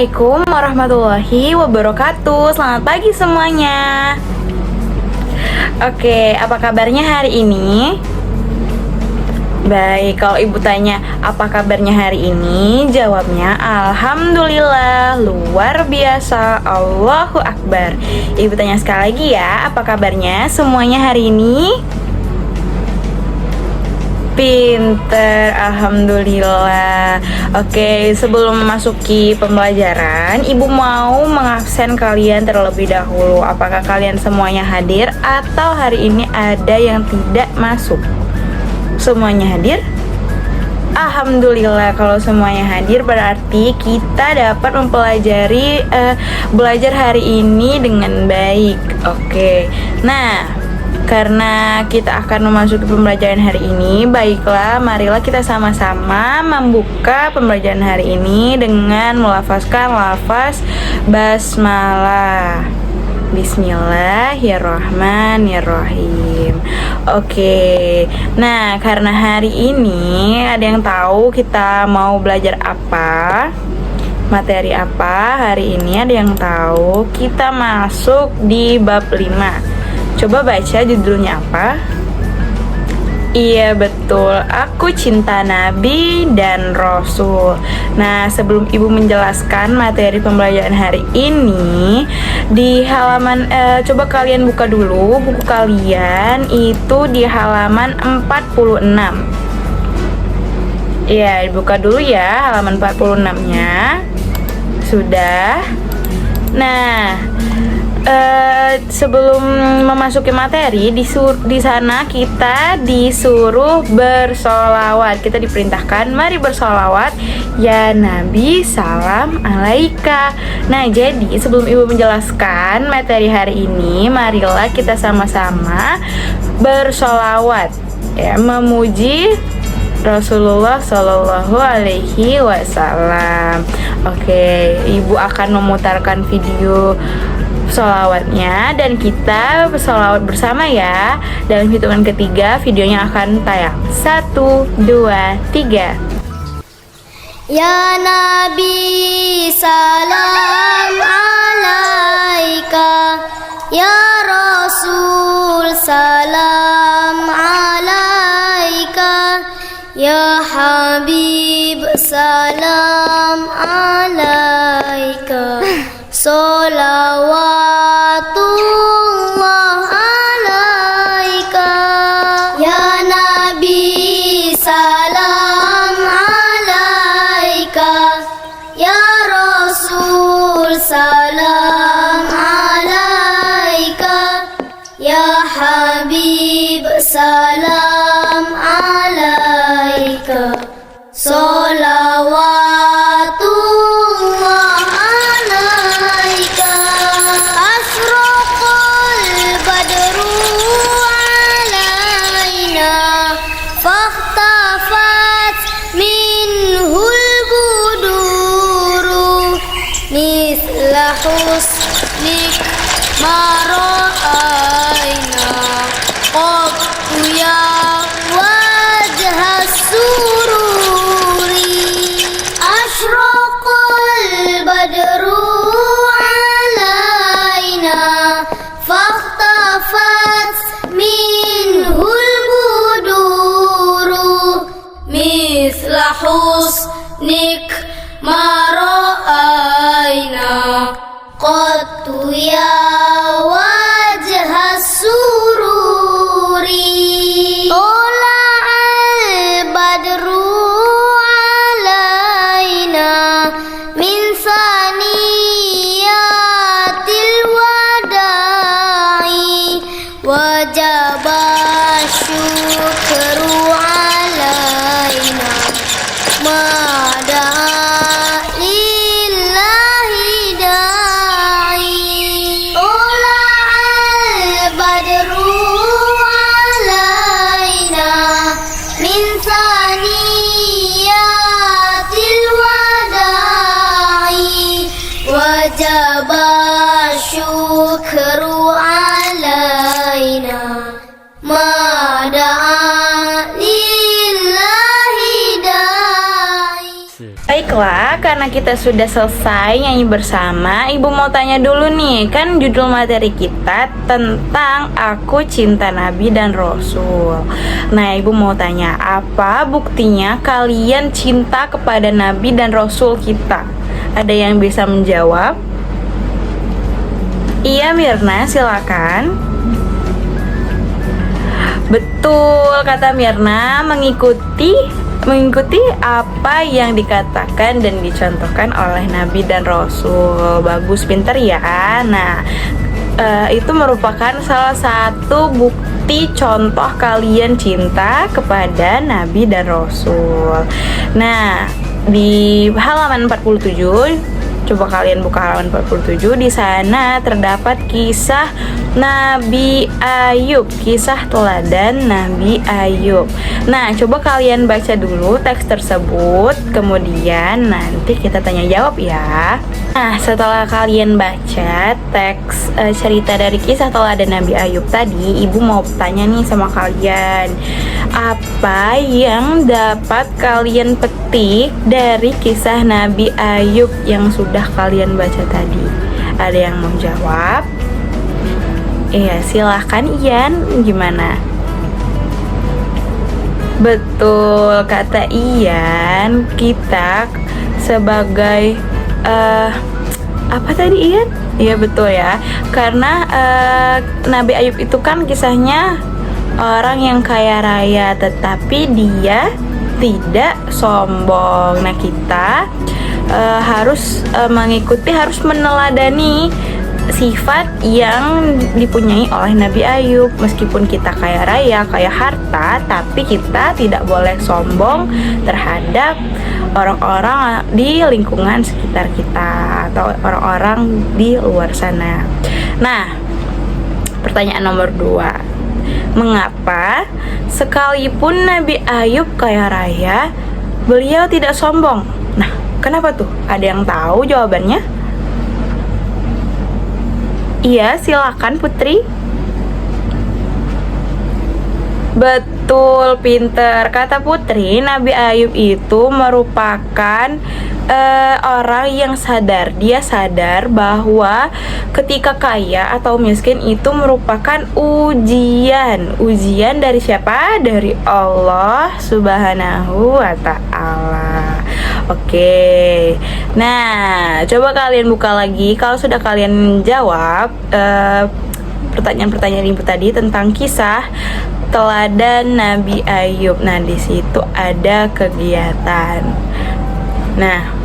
Assalamualaikum warahmatullahi wabarakatuh. Selamat pagi semuanya. Oke, apa kabarnya hari ini? Baik, kalau ibu tanya apa kabarnya hari ini, jawabnya alhamdulillah, luar biasa, Allahu Akbar. Ibu tanya sekali lagi ya, apa kabarnya semuanya hari ini? Pinter, alhamdulillah. Oke, sebelum memasuki pembelajaran, ibu mau mengabsen kalian terlebih dahulu. Apakah kalian semuanya hadir atau hari ini ada yang tidak masuk? Semuanya hadir? Alhamdulillah, kalau semuanya hadir berarti kita dapat mempelajari belajar hari ini dengan baik. Oke. Nah, karena kita akan memasuki pembelajaran hari ini, baiklah marilah kita sama-sama membuka pembelajaran hari ini dengan melafazkan lafaz basmalah. Bismillahirrahmanirrahim. Oke. Nah, karena hari ini ada yang tahu kita mau belajar apa? Materi apa? Hari ini ada yang tahu? Kita masuk di bab 5. Coba baca judulnya apa? Iya betul, aku cinta Nabi dan Rasul. Nah, sebelum ibu menjelaskan materi pembelajaran hari ini, di halaman coba kalian buka dulu buku kalian, itu di halaman 46. Iya, dibuka dulu ya halaman 46-nya. Sudah. Nah, sebelum memasuki materi, di sana kita disuruh bersolawat. Kita diperintahkan mari bersolawat ya Nabi, salam alaika. Nah, jadi sebelum ibu menjelaskan materi hari ini, marilah kita sama-sama bersolawat ya, memuji Rasulullah Shallallahu Alaihi Wasallam. Oke, ibu akan memutarkan video sholawatnya dan kita bersolawat bersama ya. Dalam hitungan ketiga videonya akan tayang. 1, 2, 3. Ya Nabi salam alaika, ya Rasul salam alaika, ya Habib salam alaika. Salawatullah alaika, ya Nabi salam alaika, ya Rasul salam alaika, ya Habib salam alaika. Salawatullah alaika. Asraqal badru alaina, fakhtafat minhul buduru, misla husnik ma ra'aina qattu ya wajha sururi. Ashraqal badru alaina, fakhtafat minhul buduru, misla husnik ma ra'aina qattu ya wajha sururi. Tola'al badru alaina min saniyatil wada'i, wajaba syukru alaina mada'a lillahi da'i. Tola'al badru alaina min saniyatil wada'i, wajaba syukru alaina mada'a lillahi da'i. Baiklah, karena kita sudah selesai nyanyi bersama, Ibu mau tanya dulu nih, kan judul materi kita tentang Aku Cinta Nabi dan Rasul. Nah, Ibu mau tanya, apa buktinya kalian cinta kepada Nabi dan Rasul kita? Ada yang bisa menjawab? Iya, Mirna, silakan. Betul, kata Mirna, mengikuti apa yang dikatakan dan dicontohkan oleh Nabi dan Rasul. Bagus, pinter ya. Nah, itu merupakan salah satu bukti contoh kalian cinta kepada Nabi dan Rasul. Nah, di halaman 47, coba kalian buka halaman 47. Di sana terdapat kisah Nabi Ayub, kisah teladan Nabi Ayub. Nah, coba kalian baca dulu teks tersebut, kemudian nanti kita tanya jawab ya. Nah, setelah kalian baca teks cerita dari kisah teladan Nabi Ayub tadi, Ibu mau tanya nih sama kalian, apa yang dapat kalian petik dari kisah Nabi Ayub yang sudah kalian baca tadi? Ada yang mau jawab? Iya, silahkan Ian, gimana? Betul, kata Ian, kita sebagai apa tadi Ian? Iya betul ya, karena Nabi Ayub itu kan kisahnya orang yang kaya raya, tetapi dia tidak sombong. Nah, kita harus mengikuti, harus meneladani sifat yang dipunyai oleh Nabi Ayub. Meskipun kita kaya raya, kaya harta, tapi kita tidak boleh sombong terhadap orang-orang di lingkungan sekitar kita atau orang-orang di luar sana. Nah, pertanyaan nomor 2, mengapa sekalipun Nabi Ayub kaya raya, beliau tidak sombong? Nah, kenapa tuh? Ada yang tahu jawabannya? Iya, silakan Putri. Betul, pinter. Kata Putri, Nabi Ayub itu merupakan orang yang sadar. Dia sadar bahwa ketika kaya atau miskin itu merupakan ujian. Ujian dari siapa? Dari Allah Subhanahu wa Ta'ala. Oke. Nah, coba kalian buka lagi. Kalau sudah kalian jawab pertanyaan-pertanyaan Ibu tadi tentang kisah teladan Nabi Ayub. Nah, di situ ada kegiatan. Nah,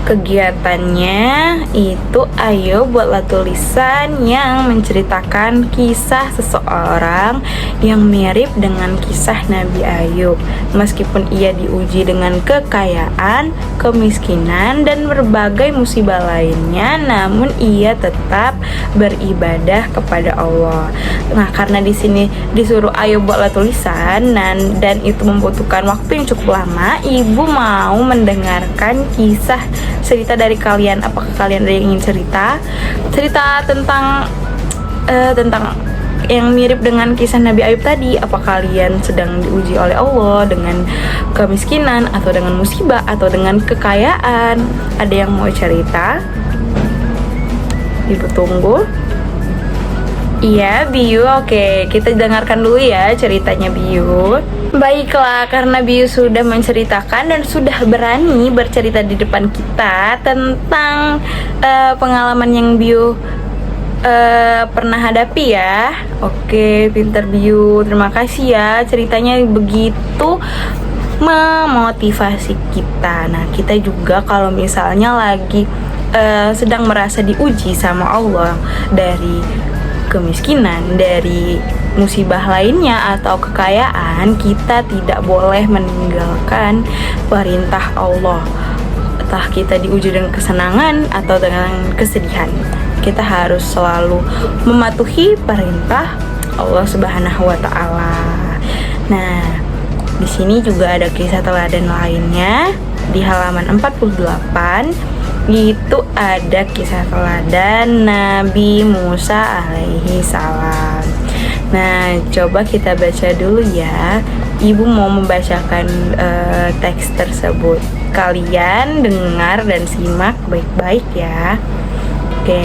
kegiatannya itu ayo buatlah tulisan yang menceritakan kisah seseorang yang mirip dengan kisah Nabi Ayub. Meskipun ia diuji dengan kekayaan, kemiskinan, dan berbagai musibah lainnya, namun ia tetap beribadah kepada Allah. Nah, karena di sini disuruh ayo buatlah tulisan dan itu membutuhkan waktu yang cukup lama, Ibu mau mendengarkan kisah cerita dari kalian. Apakah kalian ada yang ingin cerita tentang yang mirip dengan kisah Nabi Ayub tadi? Apa kalian sedang diuji oleh Allah dengan kemiskinan atau dengan musibah atau dengan kekayaan? Ada yang mau cerita? Ibu tunggu. Iya, Biu. Oke, kita dengarkan dulu ya ceritanya Biu. Baiklah, karena Biu sudah menceritakan dan sudah berani bercerita di depan kita tentang pengalaman yang Biu pernah hadapi ya. Oke, pinter Biu. Terima kasih ya, ceritanya begitu memotivasi kita. Nah, kita juga kalau misalnya lagi sedang merasa diuji sama Allah dari kemiskinan, dari musibah lainnya atau kekayaan, kita tidak boleh meninggalkan perintah Allah. Entah kita diuji dengan kesenangan atau dengan kesedihan, kita harus selalu mematuhi perintah Allah Subhanahu wa Ta'ala. Nah, di sini juga ada kisah teladan lainnya di halaman 48. Itu ada kisah teladan Nabi Musa alaihi salam. Nah, coba kita baca dulu ya. Ibu mau membacakan teks tersebut. Kalian dengar dan simak baik-baik ya. Oke.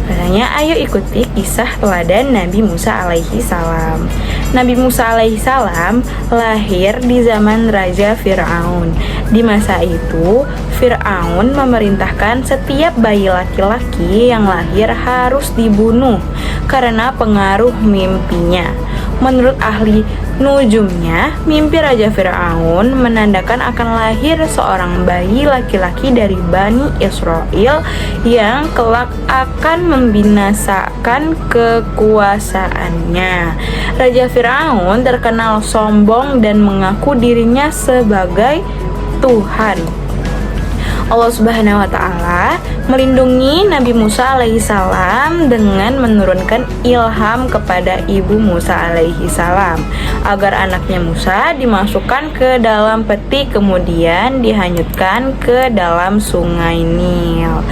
Katanya, ayo ikuti kisah teladan Nabi Musa alaihi salam. Nabi Musa alaihi salam lahir di zaman Raja Fir'aun. Di masa itu, Fir'aun memerintahkan setiap bayi laki-laki yang lahir harus dibunuh karena pengaruh mimpinya. Menurut ahli nujumnya, mimpi Raja Fir'aun menandakan akan lahir seorang bayi laki-laki dari Bani Israel yang kelak akan membinasakan kekuasaannya. Raja Fir'aun terkenal sombong dan mengaku dirinya sebagai Tuhan. Allah Subhanahu wa Ta'ala melindungi Nabi Musa alaihi salam dengan menurunkan ilham kepada ibu Musa alaihi salam agar anaknya Musa dimasukkan ke dalam peti kemudian dihanyutkan ke dalam sungai Nil.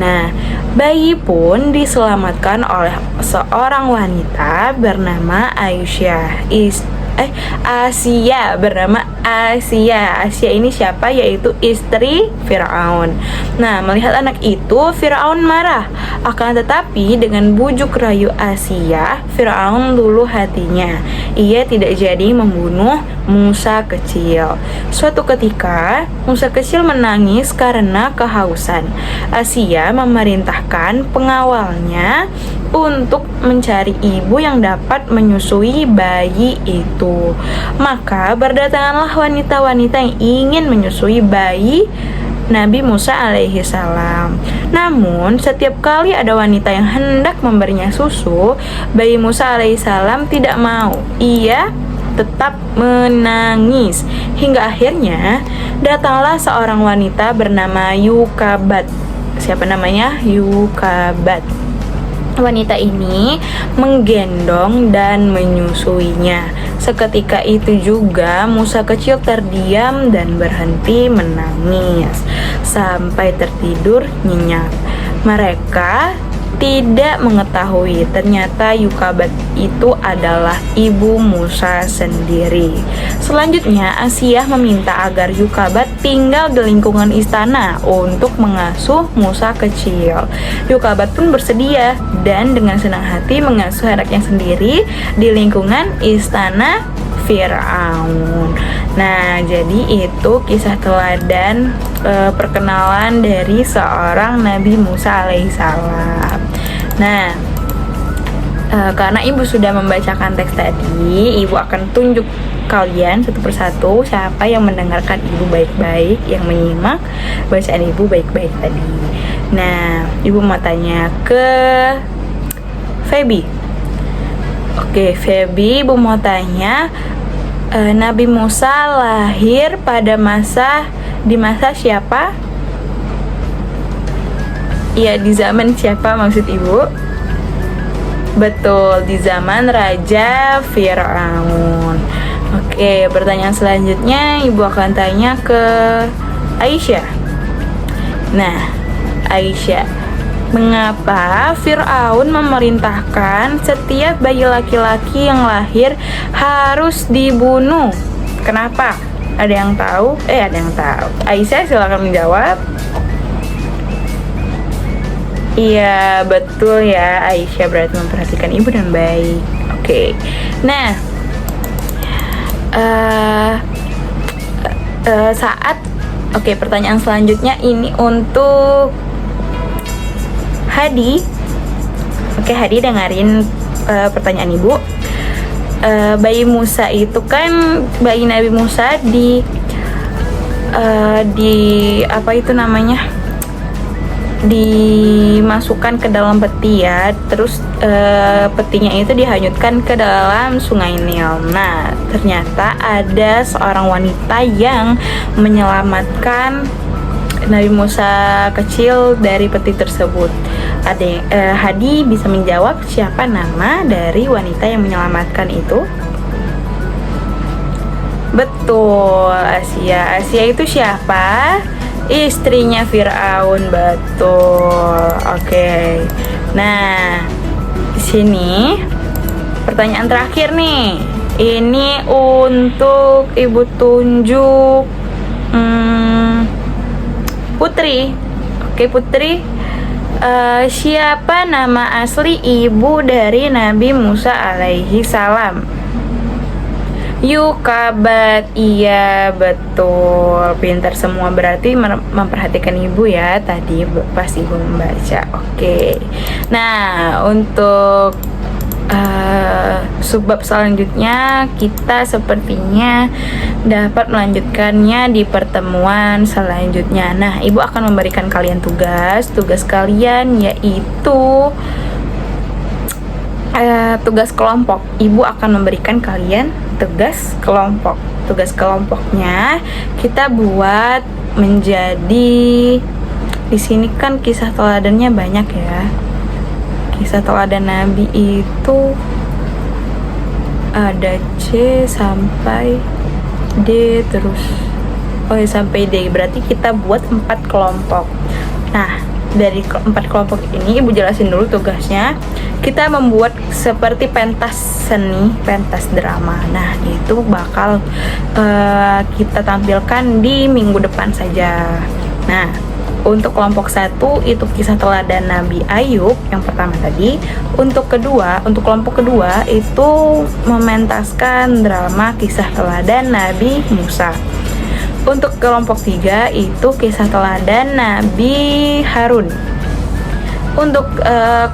Nah, bayi pun diselamatkan oleh seorang wanita bernama Asia bernama Asia. Asia ini siapa? Yaitu istri Firaun. Nah, melihat anak itu, Firaun marah. Akan tetapi dengan bujuk rayu Asia, Firaun luluh hatinya. Ia tidak jadi membunuh Musa kecil. Suatu ketika, Musa kecil menangis karena kehausan. Asia memerintahkan pengawalnya untuk mencari ibu yang dapat menyusui bayi itu. Maka berdatanganlah wanita-wanita yang ingin menyusui bayi Nabi Musa alaihi salam. Namun setiap kali ada wanita yang hendak memberinya susu, bayi Musa alaihi salam tidak mau. Ia tetap menangis hingga akhirnya datanglah seorang wanita bernama Yukabat. Siapa namanya? Yukabat. Wanita ini menggendong dan menyusuinya. Seketika itu juga Musa kecil terdiam dan berhenti menangis sampai tertidur nyenyak. Mereka tidak mengetahui ternyata Yukabat itu adalah ibu Musa sendiri. Selanjutnya, Asia meminta agar Yukabat tinggal di lingkungan istana untuk mengasuh Musa kecil. Yukabat pun bersedia dan dengan senang hati mengasuh anaknya sendiri di lingkungan istana Fir'aun. Nah, jadi itu kisah teladan perkenalan dari seorang Nabi Musa alaihissalam. Nah, karena ibu sudah membacakan teks tadi, ibu akan tunjuk kalian satu persatu siapa yang mendengarkan ibu baik-baik, yang menyimak bacaan ibu baik-baik tadi. Nah, ibu mau tanya ke Feby. Oke, Feby, ibu mau tanya, Nabi Musa lahir pada di masa siapa? Iya, di zaman siapa maksud ibu? Betul, di zaman Raja Fir'aun. Oke, pertanyaan selanjutnya ibu akan tanya ke Aisyah. Nah, Aisyah, mengapa Fir'aun memerintahkan setiap bayi laki-laki yang lahir harus dibunuh? Kenapa? Ada yang tahu? Ada yang tahu. Aisyah, silakan menjawab. Iya, betul ya. Aisyah berarti memperhatikan ibu dengan baik. Oke. Nah, pertanyaan selanjutnya ini untuk Hadi. Oke, Hadi, dengerin pertanyaan ibu. Bayi Musa itu kan, bayi Nabi Musa dimasukkan ke dalam peti ya, terus petinya itu dihanyutkan ke dalam sungai Nil. Nah, ternyata ada seorang wanita yang menyelamatkan Nabi Musa kecil dari peti tersebut. Hadi bisa menjawab siapa nama dari wanita yang menyelamatkan itu? Betul, Asia. Asia itu siapa? Istrinya Fir'aun, betul. Oke. Nah, di sini pertanyaan terakhir nih. Ini untuk Ibu tunjuk Putri. Oke Putri, siapa nama asli ibu dari Nabi Musa alaihi salam? Yukabat. Iya betul, pintar semua, berarti memperhatikan ibu ya tadi pas ibu membaca. Oke. Nah untuk subbab selanjutnya kita sepertinya dapat melanjutkannya di pertemuan selanjutnya. Nah ibu akan memberikan kalian tugas kalian yaitu tugas kelompok. Ibu akan memberikan kalian tugas kelompok. Tugas kelompoknya kita buat menjadi, di sini kan kisah teladannya banyak ya. Kisah teladan Nabi itu ada C sampai D terus. Oh ya sampai D. Berarti kita buat 4 kelompok. Nah, dari 4 kelompok ini ibu jelasin dulu tugasnya. Kita membuat seperti pentas seni, pentas drama. Nah itu bakal kita tampilkan di minggu depan saja. Nah untuk kelompok 1 itu kisah teladan Nabi Ayub yang pertama tadi. Untuk kelompok kedua itu mementaskan drama kisah teladan Nabi Musa. Untuk kelompok 3 itu kisah teladan Nabi Harun. Untuk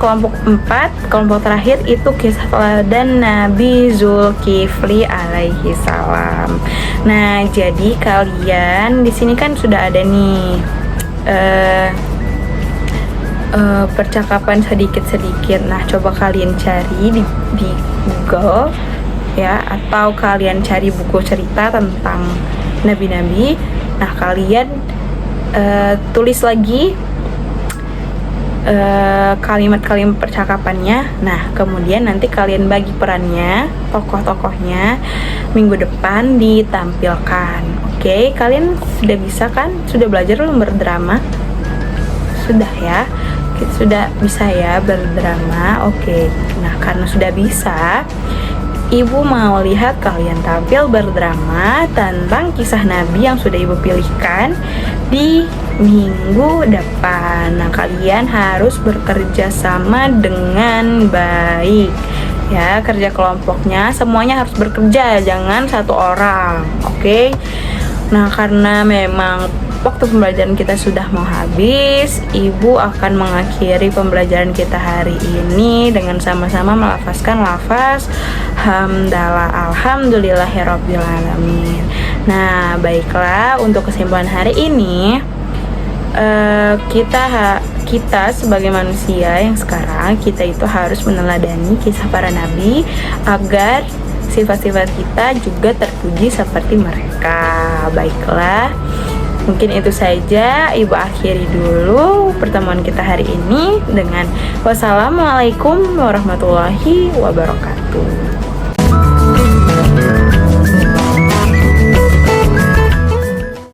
kelompok 4, kelompok terakhir itu kisah teladan Nabi Zulkifli alaihi salam. Nah, jadi kalian di sini kan sudah ada nih percakapan sedikit-sedikit. Nah, coba kalian cari di Google ya, atau kalian cari buku cerita tentang nabi-nabi. Nah, kalian tulis lagi kalimat-kalimat percakapannya. Nah kemudian nanti kalian bagi perannya, tokoh-tokohnya minggu depan ditampilkan. Oke, kalian sudah bisa kan? Sudah belajar belum berdrama? Sudah ya? Sudah bisa ya berdrama? Oke, nah karena sudah bisa, ibu mau lihat kalian tampil berdrama tentang kisah Nabi yang sudah ibu pilihkan di minggu depan. Nah kalian harus bekerja sama dengan baik ya, kerja kelompoknya semuanya harus bekerja, jangan satu orang. Oke. Nah karena memang waktu pembelajaran kita sudah mau habis, ibu akan mengakhiri pembelajaran kita hari ini dengan sama-sama melafazkan lafaz hamdalah alhamdulillahirabbil alamin. Nah baiklah, untuk kesimpulan hari ini kita sebagai manusia yang sekarang, kita itu harus meneladani kisah para nabi agar sifat-sifat kita juga terpuji seperti mereka. Baiklah, mungkin itu saja, ibu akhiri dulu pertemuan kita hari ini dengan wassalamualaikum warahmatullahi wabarakatuh.